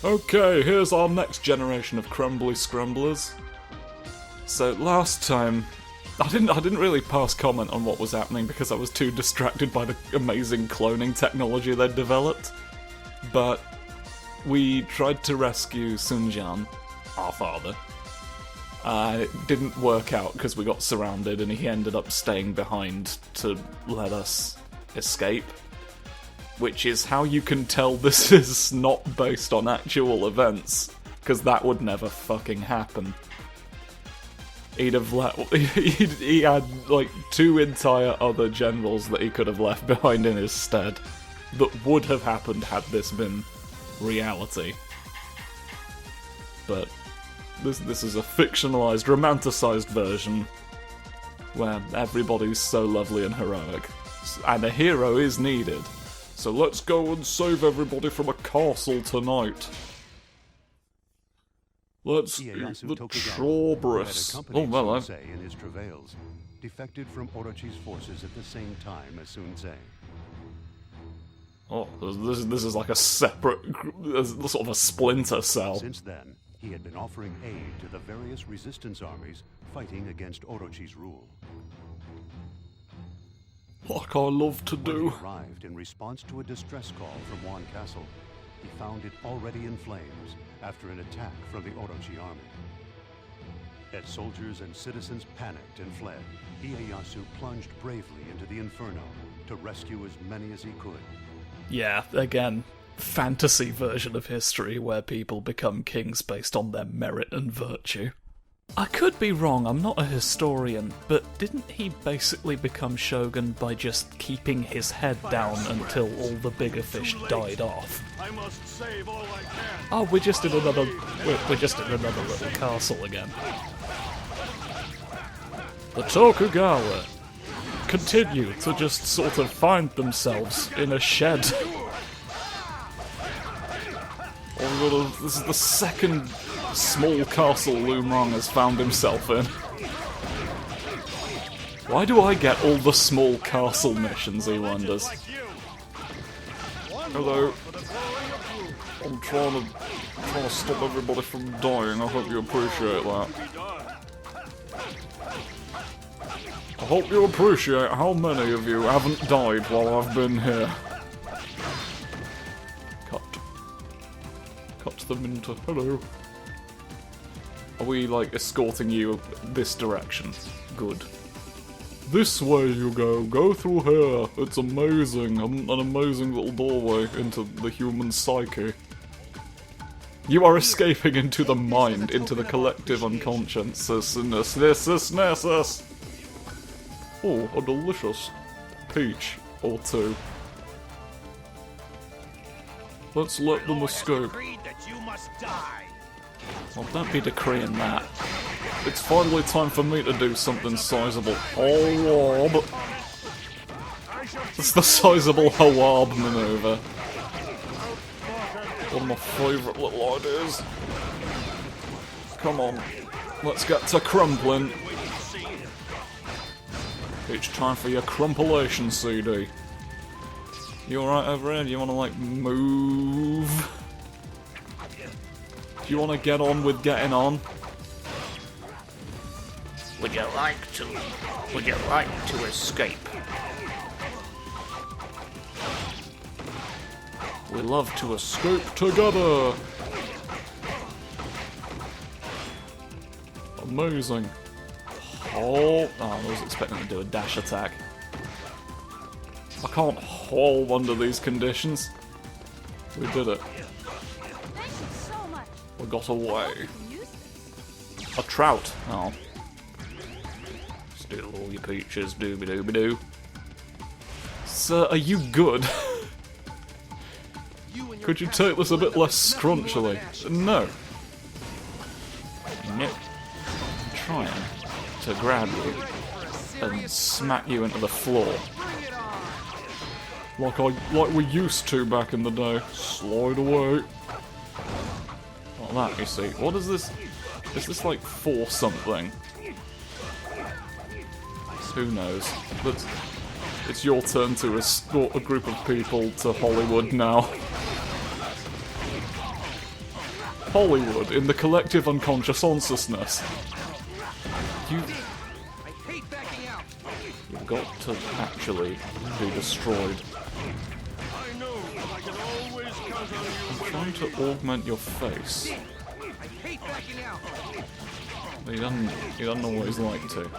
Okay, here's our next generation of crumbly scrumblers. So last time, I didn't really pass comment on what was happening because I was too distracted by the amazing cloning technology they'd developed. But we tried to rescue Sunjan, our father. It didn't work out because we got surrounded and he ended up staying behind to let us escape. Which is how you can tell this is not based on actual events, because that would never fucking happen. He had like 2 entire other generals that he could have left behind in his stead that would have happened had this been reality. But this is a fictionalized, romanticized version where everybody's so lovely and heroic, and a hero is needed. So let's go and save everybody from a castle tonight. Let's eat the chorbrus. Oh, well, in his travails, defected from Orochi's forces at the same time as Sun Ce. Oh, this is like a separate, sort of a splinter cell. Since then, he had been offering aid to the various resistance armies fighting against Orochi's rule. Like I love to do. When he arrived in response to a distress call from Wan Castle, he found it already in flames after an attack from the Orochi army. As soldiers and citizens panicked and fled, Ieyasu plunged bravely into the inferno to rescue as many as he could. Yeah, again, fantasy version of history where people become kings based on their merit and virtue. I could be wrong, I'm not a historian, but didn't he basically become shogun by just keeping his head down until all the bigger fish died off? I must save all I can. Oh, we're just in another little castle again. The Tokugawa continue to just sort of find themselves in a shed. This is the second small castle Lumrong has found himself in. Why do I get all the small castle missions, he wonders? Hello. I'm trying to stop everybody from dying. I hope you appreciate that. I hope you appreciate how many of you haven't died while I've been here. Cut them into... Hello. Are we, like, escorting you this direction? Good. This way you go. Go through here. It's amazing. An amazing little doorway into the human psyche. You are escaping into the mind, into the collective unconsciousness. Oh, a delicious peach or two. Let's let them escape. Well, don't be decreeing that. It's finally time for me to do something sizable. Hawab. It's the sizable Hawab maneuver. One of my favourite little ideas. Come on, let's get to crumpling. It's time for your crumpulation CD. You alright over here? Do you want to, like, move? Do you want to get on with getting on? Would you like to escape? We love to escape together! Amazing. Oh, I was expecting to do a dash attack. I can't haul under these conditions. We did it. We got away. A trout. Oh. Steal all your peaches, dooby-dooby-doo. Sir, are you good? Could you take this a bit less scrunchily? No. Nope. I'm trying to grab you and smack you into the floor. Like we used to back in the day. Slide away. Like that, you see. What is this? Is this like for something? Who knows? But it's your turn to escort a group of people to Hollywood now. Hollywood in the collective unconscious consciousness. You've got to actually be destroyed. I know I can always count on you. I'm trying to augment your face. But he doesn't always like to.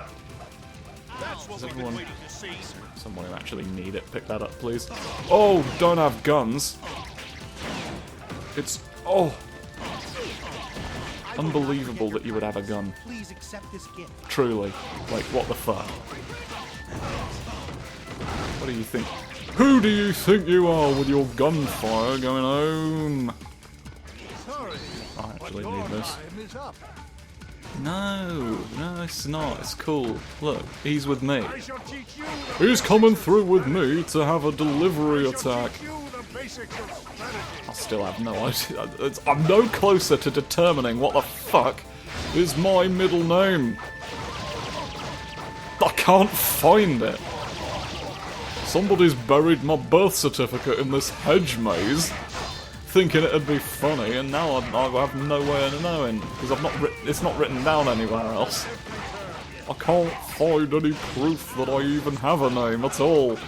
That's what Does we've been everyone... waiting to see. Someone who actually need it, pick that up, please. Oh, don't have guns. It's... Oh! Unbelievable that you would have a gun. Please accept this gift. Truly. Like, what the fuck? What do you think? Who do you think you are with your gunfire going home? Sorry, I actually your need this. time is up. No, it's not. It's cool. Look, he's with me. I shall teach you the He's coming through with me to have a delivery attack. teach you the basics of strategy. I still have no idea. I'm no closer to determining what the fuck is my middle name. I can't find it. Somebody's buried my birth certificate in this hedge maze, thinking it'd be funny, and now I have no way of knowing because it's not written down anywhere else. I can't find any proof that I even have a name at all.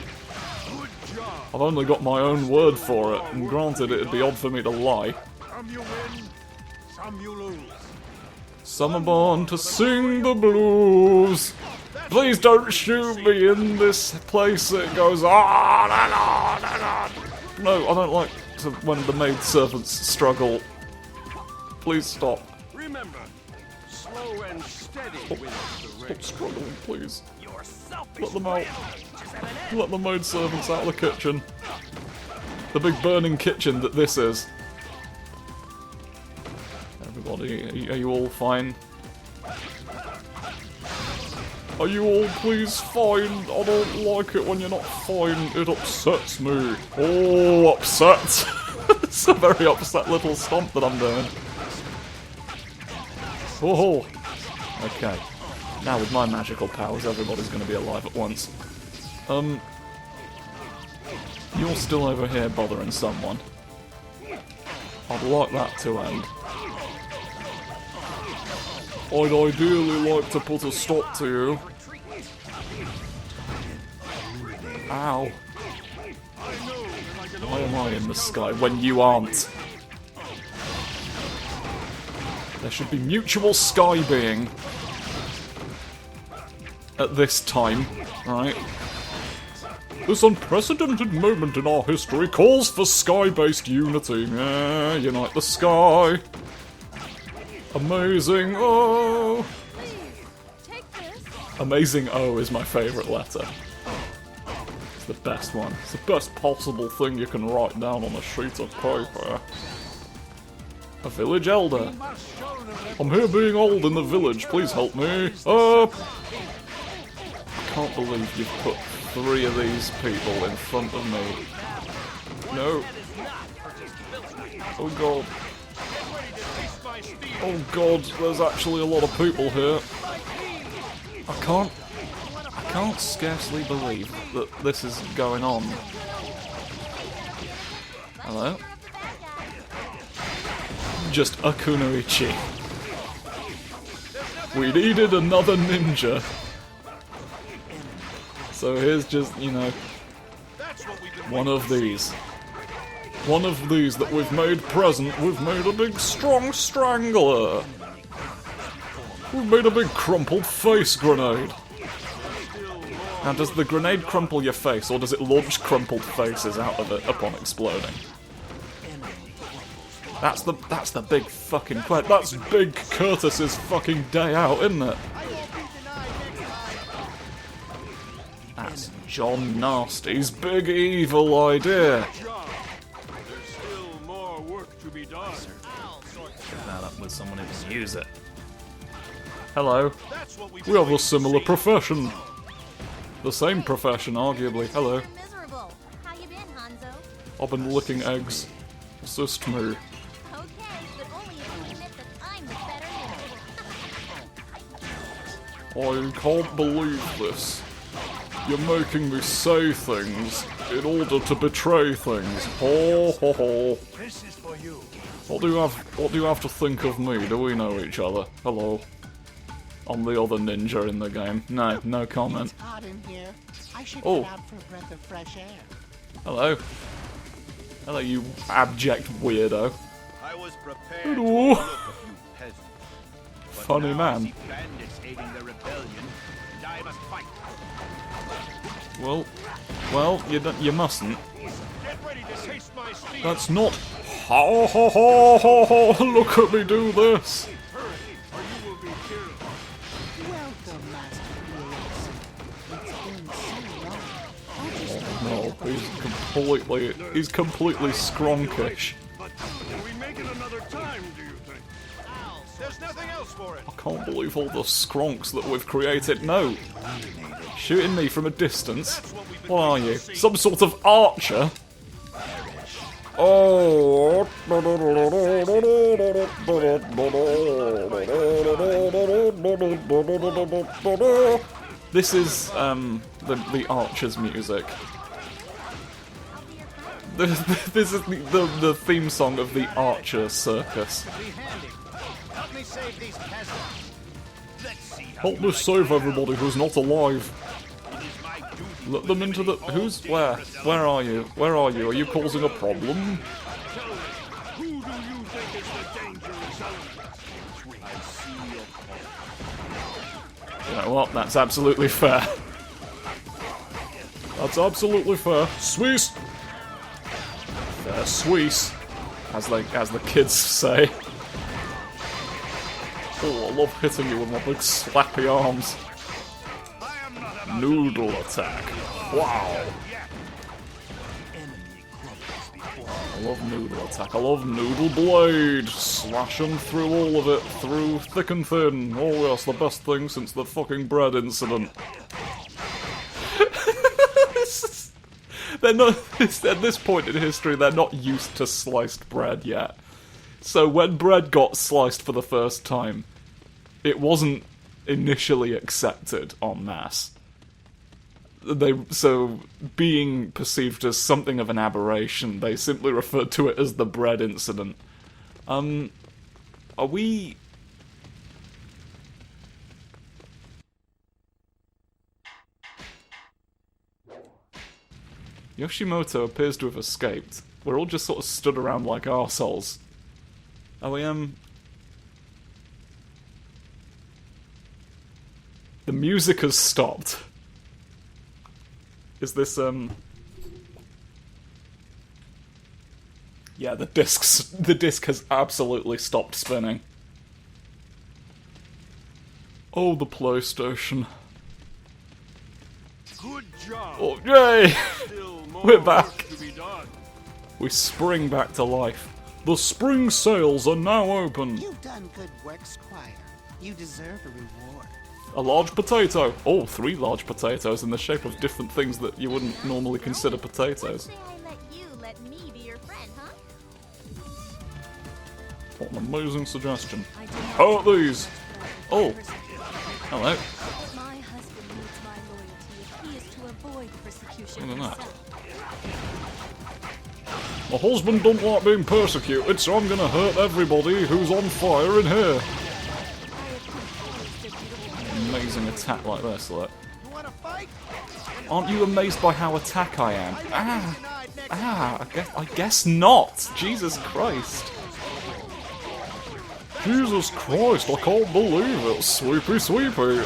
I've only got my own word for it, and granted it'd be odd for me to lie. Some you win, some you lose. Some are born to sing the blues. Please don't shoot me in this place. It goes on and on and on. No, I don't like to when the maidservants struggle. Please stop. Remember, slow and steady wins the race. Stop struggling, please. Let them out. Let the maidservants out of the kitchen. The big burning kitchen that this is. Everybody, are you all fine? Are you all please fine? I don't like it when you're not fine. It upsets me. Oh, upset. It's a very upset little stomp that I'm doing. Oh, okay. Now with my magical powers, everybody's going to be alive at once. You're still over here bothering someone. I'd like that to end. I'd ideally like to put a stop to you. Ow. Why am I in the sky when you aren't? There should be mutual sky being at this time, right? This unprecedented moment in our history calls for sky-based unity. Yeah, unite the sky. Amazing O. Amazing O is my favourite letter. It's the best one. It's the best possible thing you can write down on a sheet of paper. A village elder. I'm here being old in the village. Please help me. Up. I can't believe you've put 3 of these people in front of me. No. Oh god. Oh god, there's actually a lot of people here. I can't scarcely believe that this is going on. Hello? Just a kunoichi. We needed another ninja. So here's just, you know, one of these. One of these that we've made present. We've made a big strong strangler. We've made a big crumpled face grenade. Now, does the grenade crumple your face, or does it launch crumpled faces out of it upon exploding? That's the big fucking question. That's Big Curtis's fucking day out, isn't it? That's John Nasty's big evil idea. There's still more work to be done. Get that up with someone who can use it. Hello. We have a similar profession. The same profession, arguably. Hello. Miserable. How you been, Hanzo? I've been licking eggs. Assist me. Okay, but only if you admit that I'm the better ninja. I can't believe this. You're making me say things in order to betray things. Ho ho ho. This is for you. What do you have to think of me? Do we know each other? Hello. I'm the other ninja in the game. No comment. It's hot in here. I should Oh. get out for a breath of fresh air. Hello. Hello, you abject weirdo. I was prepared Hello. to overlook a few peasants. But Funny now I man. see bandits aiding the rebellion, and I must fight. Well, you mustn't. Get ready to taste my steel. That's not. Ha ha ha ha ha! Look at me do this. Hurry, or you will be killed. Welcome, Master Orochi. It's been so long. I'll just No, he's completely skronkish. But can we make it another time, do you think? There's nothing else for it. I can't believe all the skronks that we've created. No, shooting me from a distance. What are you? Some sort of archer? Oh. This is the archer's music. This is the theme song of the Archer Circus. Be handy. Help me save these peasants. Let's see how Help me save everybody who's not alive. it is my duty. Let them into the. Who's where? Where are you? Where are you? Are you causing a problem? Tell me, who do you think is the dangerous element? I see your point. You know what? That's absolutely fair. That's absolutely fair. Swees. Fair Swees, as the kids say. Oh, I love hitting you with my big slappy arms. I am not about Noodle attack. Wow. I love noodle attack. I love noodle blade. Slashing through all of it, through thick and thin. Oh yes, the best thing since the fucking bread incident. They're not, at this point in history, they're not used to sliced bread yet. So when bread got sliced for the first time, it wasn't initially accepted en masse. So being perceived as something of an aberration, they simply referred to it as the bread incident. Are we... Yoshimoto appears to have escaped. We're all just sort of stood around like arseholes. Are we, The music has stopped. Is this, Yeah, the disc has absolutely stopped spinning. Oh, the PlayStation. good job. Oh, yay! Still more We're back. work to be done. We spring back to life. The spring sales are now open. You've done good work, Squire. You deserve a reward. A large potato. Oh, 3 large potatoes in the shape of different things that you wouldn't normally consider potatoes. Say I let you let me be your friend, huh? What an amazing suggestion. How are these? Oh, hello. My husband needs my loyalty if he is to avoid persecution Look at that. himself. My husband don't like being persecuted, so I'm gonna hurt everybody who's on fire in here. Amazing attack like this, look. You wanna fight? Aren't you amazed by how attack I am? I guess not. Jesus Christ. Jesus Christ, I can't believe it. Sweepy, sweepy.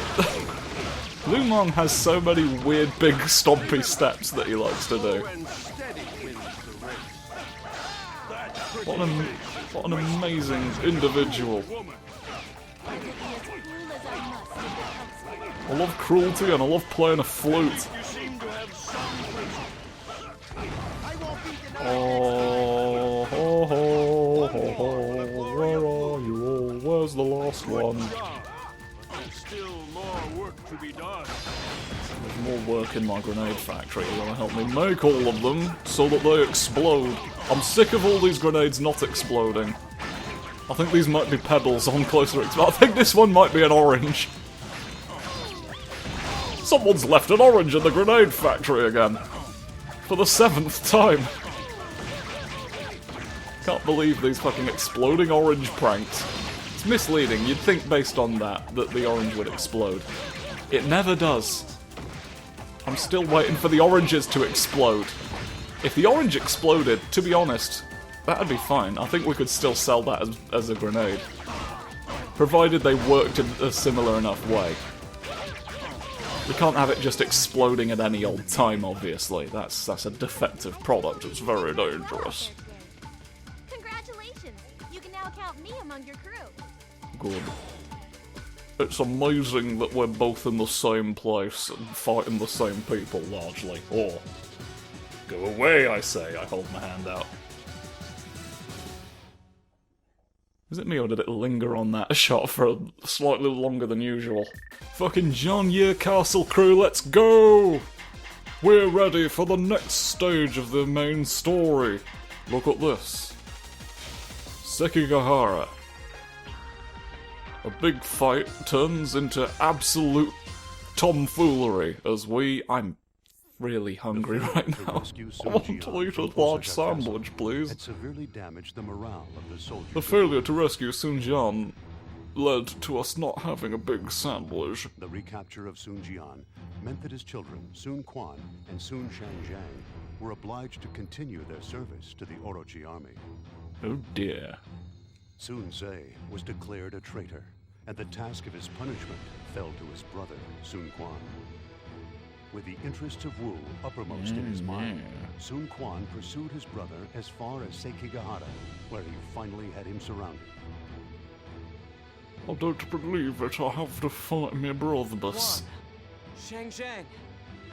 Lumong has so many weird big stompy steps that he likes to do. And steady wins the race. That's pretty What an amazing individual. woman. I will be as cruel as I must if it helps me. I love cruelty and I love playing a flute. You seem to have some principle. I won't be denied. Oh, ho, ho, ho, ho, where are you all? Where's the last one? Good job. But there's still more work to be done. There's more work in my grenade factory. You're gonna help me make all of them so that they explode. I'm sick of all these grenades not exploding. I think these might be pebbles on closer I think this one might be an orange. Someone's left an orange in the grenade factory again. For the 7th time. Can't believe these fucking exploding orange pranks. It's misleading. You'd think based on that the orange would explode. It never does. I'm still waiting for the oranges to explode. If the orange exploded, to be honest, that'd be fine. I think we could still sell that as a grenade. Provided they worked in a similar enough way. We can't have it just exploding at any old time, obviously. That's a defective product. It's very dangerous. Congratulations! You can now count me among your crew. Good. It's amazing that we're both in the same place and fighting the same people, largely. Or, go away, I say. I hold my hand out. Was it me, or did it linger on that shot for slightly longer than usual? Fucking John Year Castle crew, let's go! We're ready for the next stage of the main story. Look at this. Sekigahara. A big fight turns into absolute tomfoolery as I'm really hungry right now. I want to eat a large sandwich, please. Had severely damaged the morale of the soldiers. The failure to rescue Sunjian led to us not having a big sandwich. The recapture of Sunjian meant that his children, Sun Quan and Sun Shangjiang, were obliged to continue their service to the Orochi army. Oh dear. Sun Ce was declared a traitor, and the task of his punishment fell to his brother, Sun Quan. With the interests of Wu uppermost in his mind, Sun Quan pursued his brother as far as Sekigahara, where he finally had him surrounded. I don't believe it. I have to fight my brother. Shang Zhang,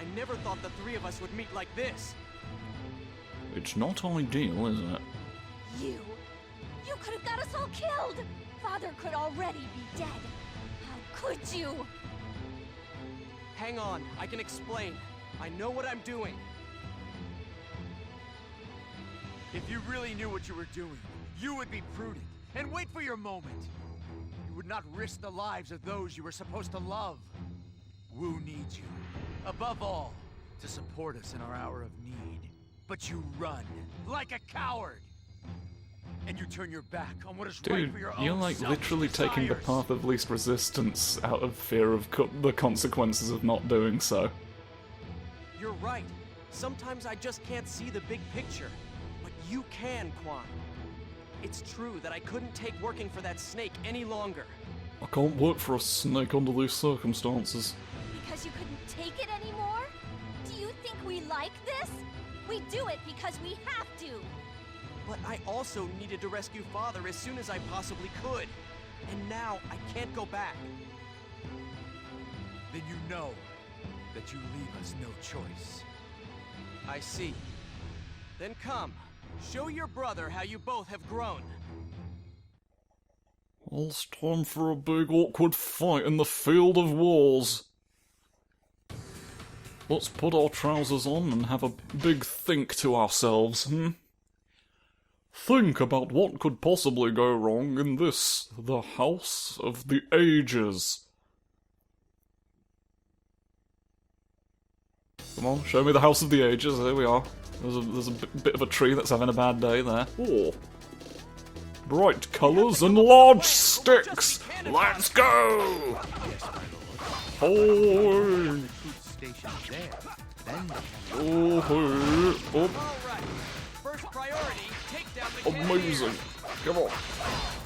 I never thought the three of us would meet like this. It's not ideal, is it? You could have got us all killed! Father could already be dead. How could you? Hang on, I can explain. I know what I'm doing. If you really knew what you were doing, you would be prudent and wait for your moment. You would not risk the lives of those you were supposed to love. Wu needs you, above all, to support us in our hour of need. But you run like a coward. And you turn your back on what is right Dude, for your own you're like literally selfish taking the desires. path of least resistance out of fear of the consequences of not doing so. You're right. Sometimes I just can't see the big picture. But you can, Quan. It's true that I couldn't take working for that snake any longer. I can't work for a snake under these circumstances. Because you couldn't take it anymore? Do you think we like this? We do it because we have to. But I also needed to rescue Father as soon as I possibly could. And now I can't go back. Then you know that you leave us no choice. I see. Then come, show your brother how you both have grown. Well, it's time for a big awkward fight in the field of wars. Let's put our trousers on and have a big think to ourselves, Think about what could possibly go wrong in this, the House of the Ages. Come on, show me the House of the Ages. There we are. There's a bit of a tree that's having a bad day there. Oh. Bright colours and large sticks! Let's go! Oh! Oh! All right. First priority, take down the Amazing! Come on.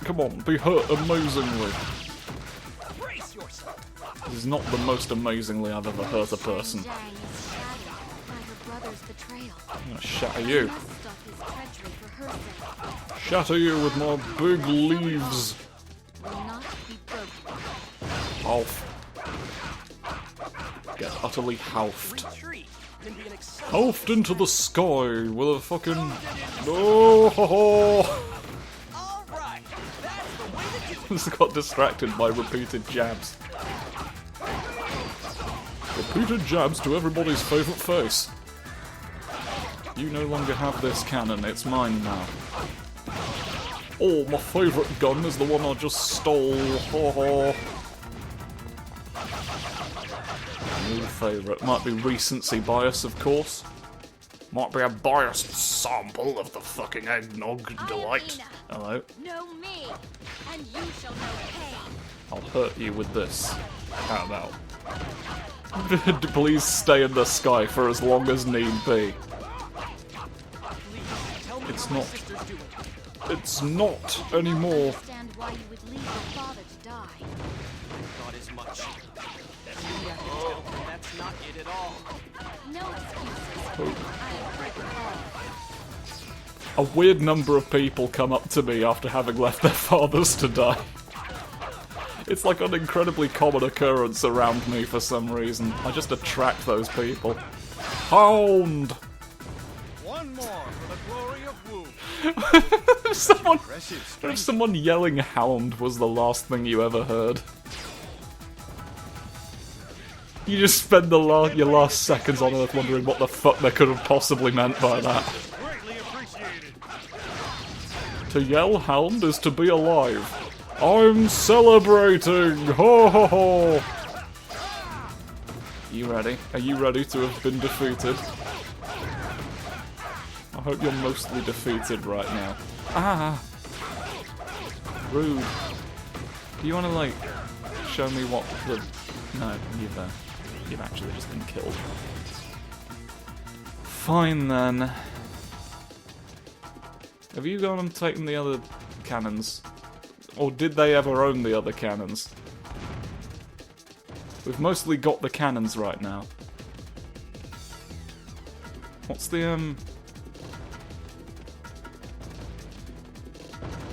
Come on, be hurt amazingly. Brace yourself. This is not the most amazingly I've ever hurt a person. Shang Zhang is shattered by her brother's betrayal. I'm gonna shatter you. Must stop his treachery for her sake. Shatter you with my big leaves. Will not be broken. Half. Get utterly halved. Retreat can be an exciting. Halved into the sky with a fucking... Oh, ho, ho. All right. That's the way to do it. Just got distracted by repeated jabs. Repeated jabs to everybody's favourite face. You no longer have this cannon, it's mine now. Oh, my favourite gun is the one I just stole. Ho ho. New favourite. Might be recency bias, of course. Might be a biased sample of the fucking eggnog delight. Hello. Know me, and you shall know pain. I'll hurt you with this. How about? Please stay in the sky for as long as need be. Tell me It's what my not. sister's doing. It's not anymore. Understand why you would leave your father to die. Thought as much. That's me, I can tell, and that's not it at all. No excuses. I am breaking all. A weird number of people come up to me after having left their fathers to die. It's like an incredibly common occurrence around me for some reason. I just attract those people. Hound! One more for the glory of Wu. If someone yelling hound was the last thing you ever heard. You just spend your last seconds on Earth wondering what the fuck they could have possibly meant by that. Greatly appreciated. To yell hound is to be alive. I'm celebrating! Ho ho ho! You ready? Are you ready to have been defeated? I hope you're mostly defeated right now. Ah! Rude. Do you want to, like, show me what the... No, you've actually just been killed. Fine then. Have you gone and taken the other cannons? Or did they ever own the other cannons? We've mostly got the cannons right now. What's the,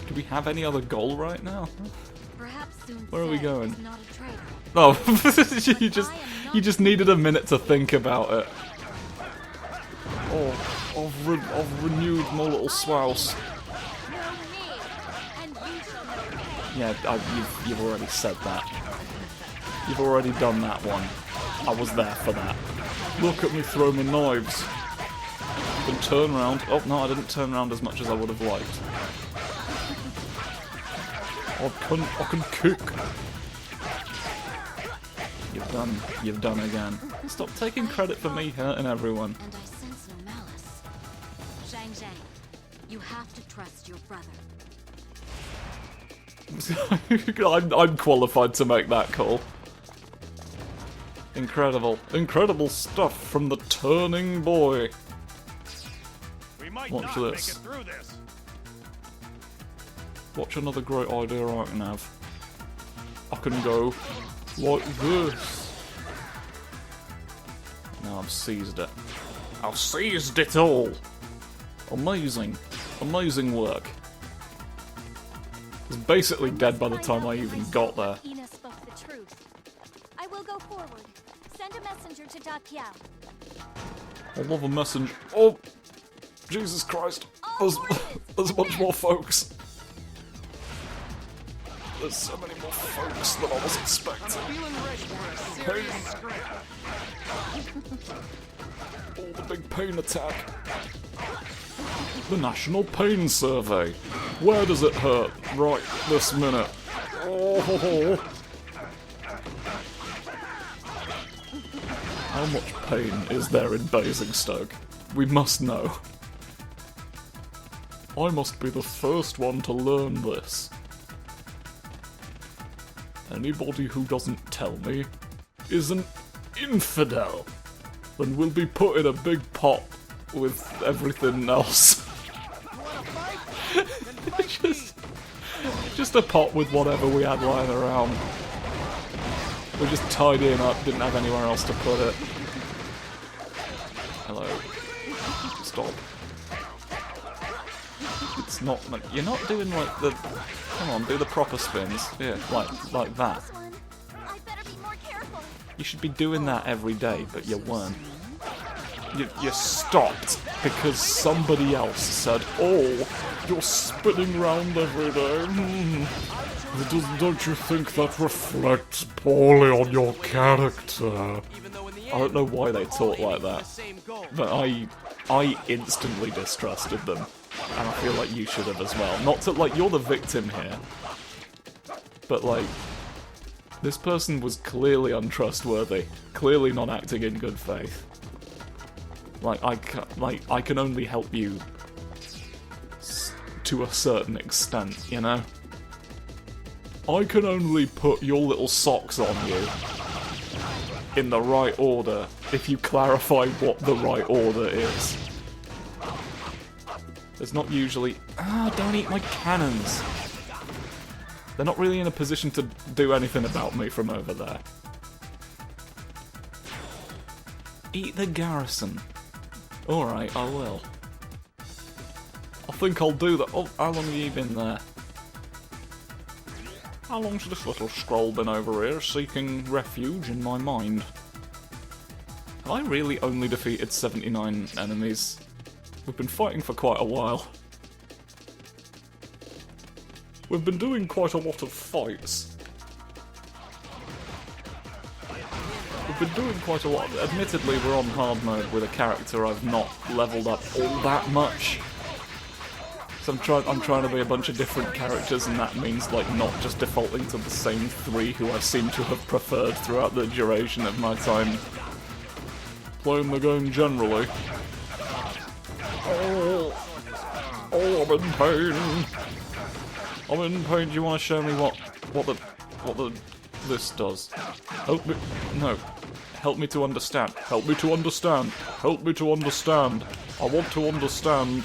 Do we have any other goal right now? Perhaps soon Where are we Zed going? is not a traitor. Oh, you just needed a minute to think about it. Oh, I've renewed my little spouse. Know me, and you shall know pain. Yeah, you've already said that. You've already done that one. I was there for that. Look at me throw my knives. Then turn round. Oh no, I didn't turn round as much as I would have liked. I can kick. You've done again. Stop taking credit for me hurting everyone. And I sense no malice. Zhang Zhang, you have to trust your brother. I'm qualified to make that call. Incredible stuff from the turning boy. We might Watch not this. make it through this. Watch another great idea I can have. I can go like this. Now I've seized it. I've seized it all. Amazing work. It's basically dead by the time I even got there. Ina spoke the truth. I will go forward. Send a messenger to Da Qiao. I love a messenger. Oh, Jesus Christ! There's a bunch more folks. There's so many more folks than I was expecting. Pain. Oh, the big pain attack. The National Pain Survey. Where does it hurt? Right this minute. Oh. How much pain is there in Basingstoke? We must know. I must be the first one to learn this. Anybody who doesn't tell me is an infidel and will be put in a big pot with everything else. just a pot with whatever we had lying around. We're just tidying up, didn't have anywhere else to put it. Hello. Stop. It's not... You're not doing like the... Come on, do the proper spins. Yeah, like that. This one, I better be more careful. You should be doing that every day, but you weren't. You stopped because somebody else said, "Oh, you're spinning round every day. Don't you think that reflects poorly on your character?" I don't know why they talk like that, but I instantly distrusted them, and I feel like you should have as well. Not to, like, you're the victim here, but, like, this person was clearly untrustworthy, clearly not acting in good faith. Like, I can only help you to a certain extent, you know? I can only put your little socks on you in the right order if you clarify what the right order is. There's not usually... don't eat my cannons! They're not really in a position to do anything about me from over there. Eat the garrison. Alright, I will. I think I'll do that. Oh, how long have you been there? How long's this little scroll been over here, seeking refuge in my mind? Have I really only defeated 79 enemies? We've been fighting for quite a while. We've been doing quite a lot of fights. We've been doing quite a lot. Admittedly, we're on hard mode with a character I've not leveled up all that much. So I'm trying to be a bunch of different characters, and that means like not just defaulting to the same 3 who I seem to have preferred throughout the duration of my time playing the game generally. Oh, I'm in pain. I'm in pain. Do you want to show me what this does? Help me. No. Help me to understand. Help me to understand. Help me to understand. I want to understand.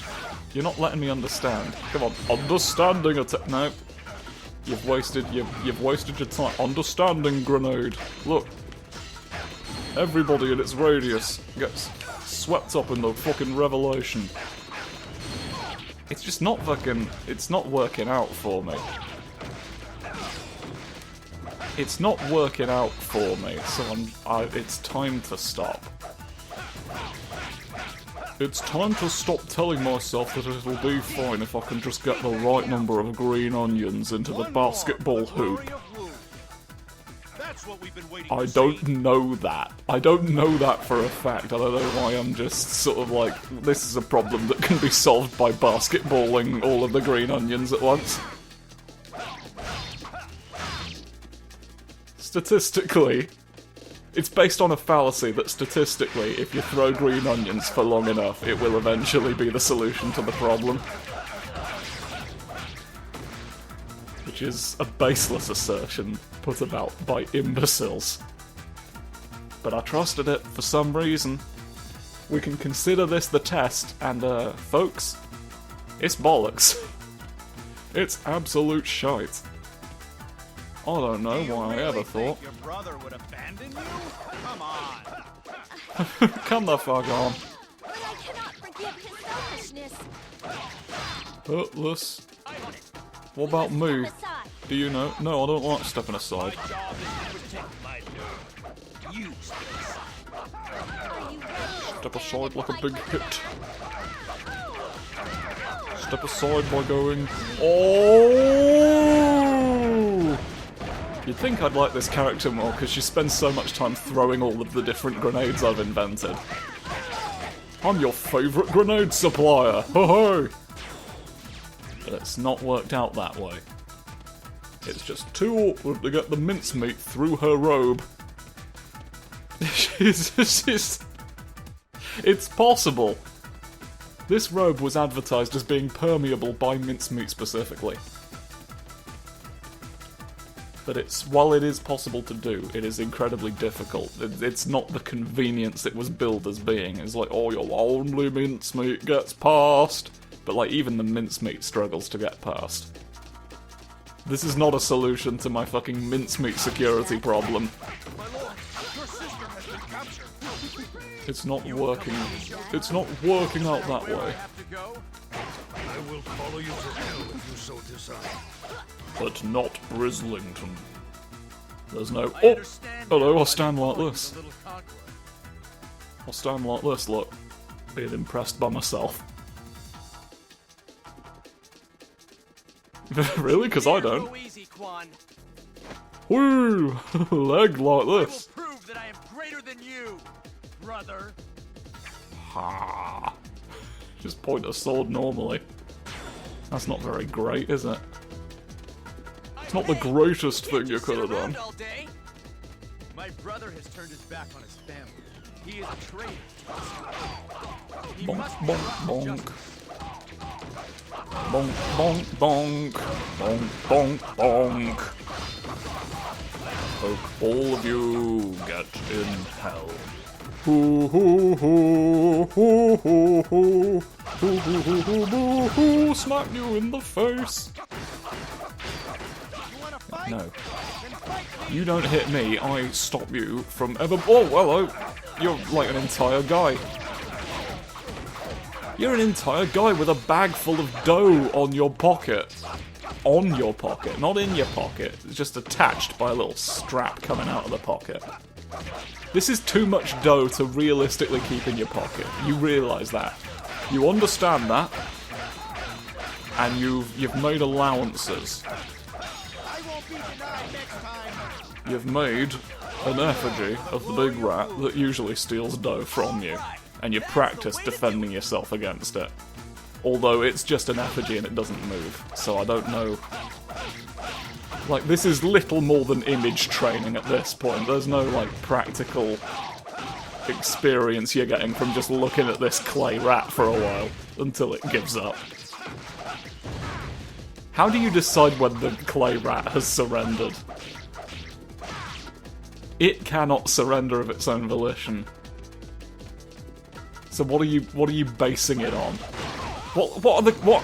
You're not letting me understand. Come on. Understanding attack. No. You've wasted your time. Understanding grenade. Look. Everybody in its radius gets swept up in the fucking revelation. It's just not fucking... It's not working out for me. It's not working out for me, so it's time to stop. It's time to stop telling myself that it'll be fine if I can just get the right number of green onions into the basketball hoop. I don't know that. I don't know that for a fact. I don't know why I'm just sort of like, this is a problem that can be solved by basketballing all of the green onions at once. Statistically, it's based on a fallacy that statistically, if you throw green onions for long enough, it will eventually be the solution to the problem. Which is a baseless assertion put about by imbeciles. But I trusted it for some reason. We can consider this the test, and folks, it's bollocks. It's absolute shite. I don't know why I ever thought. Your brother would abandon you? Come on. Come the fuck on. But I cannot forgive his selfishness. Hurtless. What about me? Do you know? No, I don't like stepping aside. Step aside like a big hit. Step aside by going... Oh! You'd think I'd like this character more, because she spends so much time throwing all of the different grenades I've invented. I'm your favourite grenade supplier! Ho-ho! But it's not worked out that way. It's just too awkward to get the mincemeat through her robe. It's possible. This robe was advertised as being permeable by mincemeat specifically. But while it is possible to do, it is incredibly difficult. It's not the convenience it was billed as being. It's like, oh, your only mincemeat gets past. But like, even the mincemeat struggles to get past. This is not a solution to my fucking mincemeat security problem. It's not working. It's not working out that way. I will follow you to hell if you so decide. But not Brislington. There's no... Oh! Hello, I'll stand like this. I'll stand like this, look. Being impressed by myself. Really? Because I don't. Woo! Leg like this. Prove that I am greater than you, brother. Ha! Just point a sword normally. That's not very great, is it? It's not the greatest thing you could have done. My brother has turned his back on his family. He is a traitor. He Bonk, must be bonk, brought to bonk. justice. Bonk, bonk, bonk. Bonk, bonk, bonk. Hope all of you get in hell. Hoo hoo hoo hoo hoo hoo hoo hoo hoo hoo hoo hoo. Smack you in the face. You wanna fight? No. Then fight me. You don't hit me, I stop you from ever. Oh, hello. You're like an entire guy. You're an entire guy with a bag full of dough on your pocket. On your pocket, not in your pocket. It's just attached by a little strap coming out of the pocket. This is too much dough to realistically keep in your pocket. You realise that. You understand that. And you've made allowances. I won't be denied next time. You've made an effigy of the big rat that usually steals dough from you, and you practice defending yourself against it. Although it's just an effigy and it doesn't move, so I don't know. Like, this is little more than image training at this point. There's no, like, practical experience you're getting from just looking at this clay rat for a while until it gives up. How do you decide when the clay rat has surrendered? It cannot surrender of its own volition. So what are you basing it on?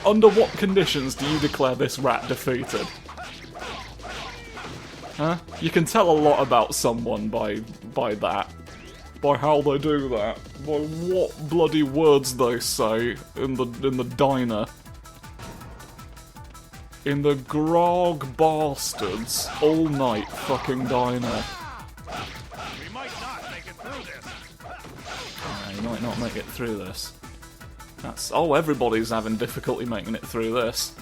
Under what conditions do you declare this rat defeated? Huh? You can tell a lot about someone by that. By how they do that. By what bloody words they say in the diner. In the grog bastards all night fucking diner. We might not make it through this. You might not make it through this. Oh, everybody's having difficulty making it through this.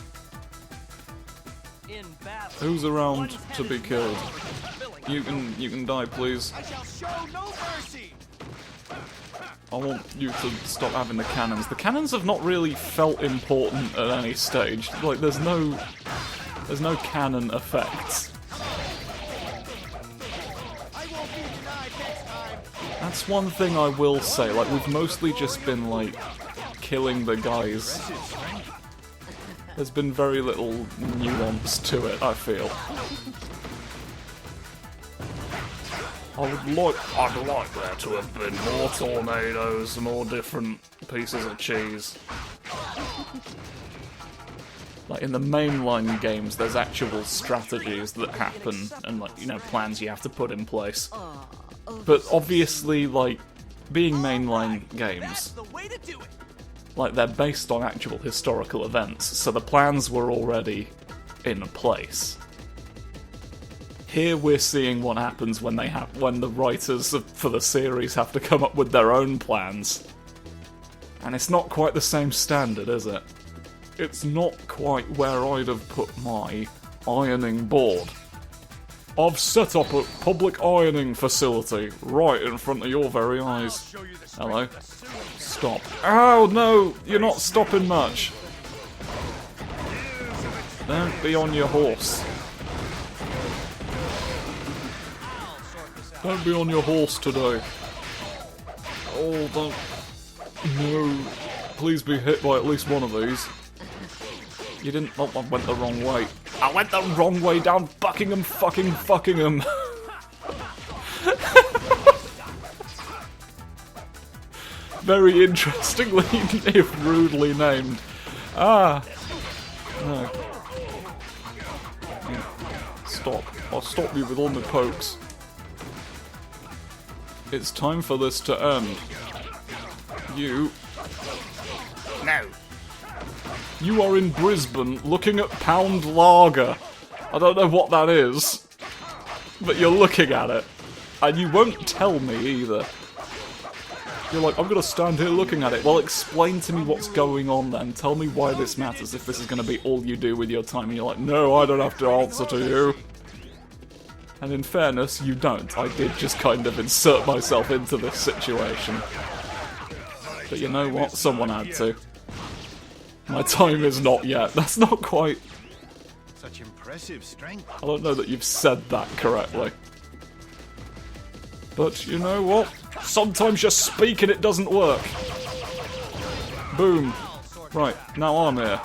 In battle, Who's around one's to head be is killed? known for fulfilling You can die, please. I shall show no mercy. I want you to stop having the cannons. The cannons have not really felt important at any stage. Like, there's no cannon effects. I won't be denied next time. That's one thing I will say. Like, we've mostly just been like killing the guys. There's been very little nuance to it, I feel. I'd like there to have been more tornadoes, more different pieces of cheese. Like, in the mainline games, there's actual strategies that happen, and, like, you know, plans you have to put in place. But obviously, like, being mainline games, That's the way to do it. like, they're based on actual historical events, so the plans were already in place. Here we're seeing what happens when the writers for the series have to come up with their own plans. And it's not quite the same standard, is it? It's not quite where I'd have put my ironing board. I've set up a public ironing facility right in front of your very eyes. Show you the strength Hello? of the sewer. Stop. Oh no, you're not stopping much. Don't be on your horse. Don't be on your horse today. Oh, don't. No. Please be hit by at least one of these. You didn't. Oh, I went the wrong way. I went the wrong way down Buckingham fuckingham. Very interestingly, if rudely named. Ah. No. Yeah. Stop. I'll stop you with all my pokes. It's time for this to end. No. You are in Brisbane looking at Pound Lager. I don't know what that is, but you're looking at it. And you won't tell me either. You're like, I'm gonna stand here looking at it. Well, explain to me what's going on then. Tell me why this matters if this is gonna be all you do with your time. And you're like, no, I don't have to answer to you. And in fairness, you don't. I did just kind of insert myself into this situation. But you know what? Someone had to. My time is not yet. That's not quite... Such impressive strength. I don't know that you've said that correctly. But you know what? Sometimes just speaking it doesn't work. Boom. Right, now I'm here.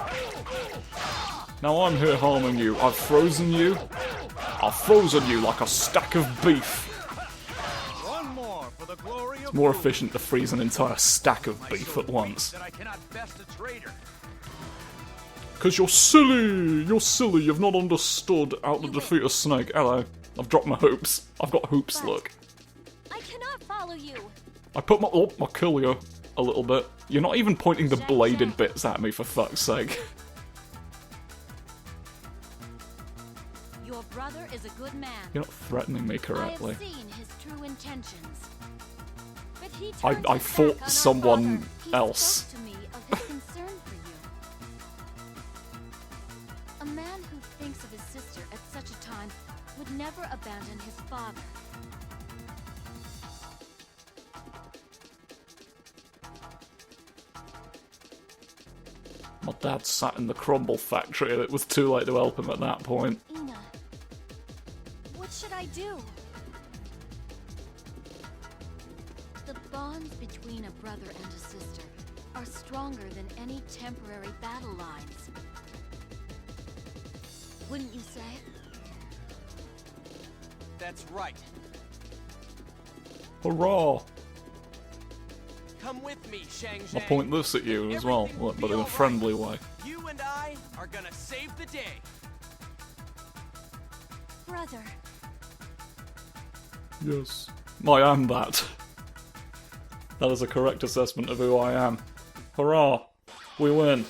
Now I'm here harming you. I've frozen you. I've frozen you like a stack of beef. One more for the glory of It's more efficient to freeze an entire stack of beef at once. that I cannot best a traitor. Because you're silly! You're silly, you've not understood how to defeat a snake. Hello. I've dropped my hoops. I've got hoops, look. I cannot follow you. I put my... Oh, I'll kill you a little bit. You're not even pointing the bladed bits at me, for fuck's sake. Your brother is a good man. You're not threatening me I correctly. have seen his true intentions. But he I turned his fought back on our someone father. He else. spoke to me of his concern for you. A man who thinks of his sister at such a time would never abandon his father. My dad sat in the crumble factory and it was too late to help him at that point. Ina, what should I do? The bonds between a brother and a sister are stronger than any temporary battle lines. Wouldn't you say? That's right. Hurrah! Come with me, Shang I'll Zhang. point this at you as well, Everything will look, but be in a all right. friendly way. You and I are gonna save the day. Brother, Yes. I am that. That is a correct assessment of who I am. Hurrah! We win.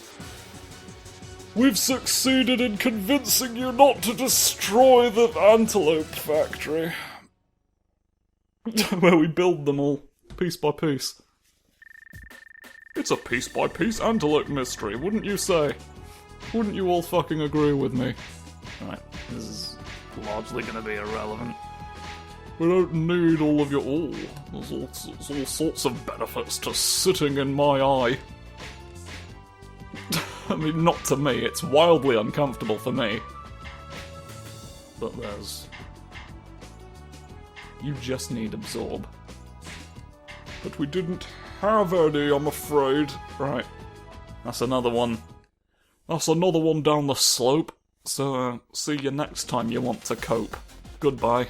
We've succeeded in convincing you not to destroy the antelope factory. Where we build them all, piece by piece. It's a piece-by-piece antelope mystery, wouldn't you say? Wouldn't you all fucking agree with me? Right, this is largely gonna be irrelevant. We don't need all of your... Oh, there's all sorts of benefits to sitting in my eye. I mean, not to me, it's wildly uncomfortable for me. But there's... You just need absorb. But we didn't have any, I'm afraid. Right. That's another one. That's another one down the slope. So, see you next time you want to cope. Goodbye.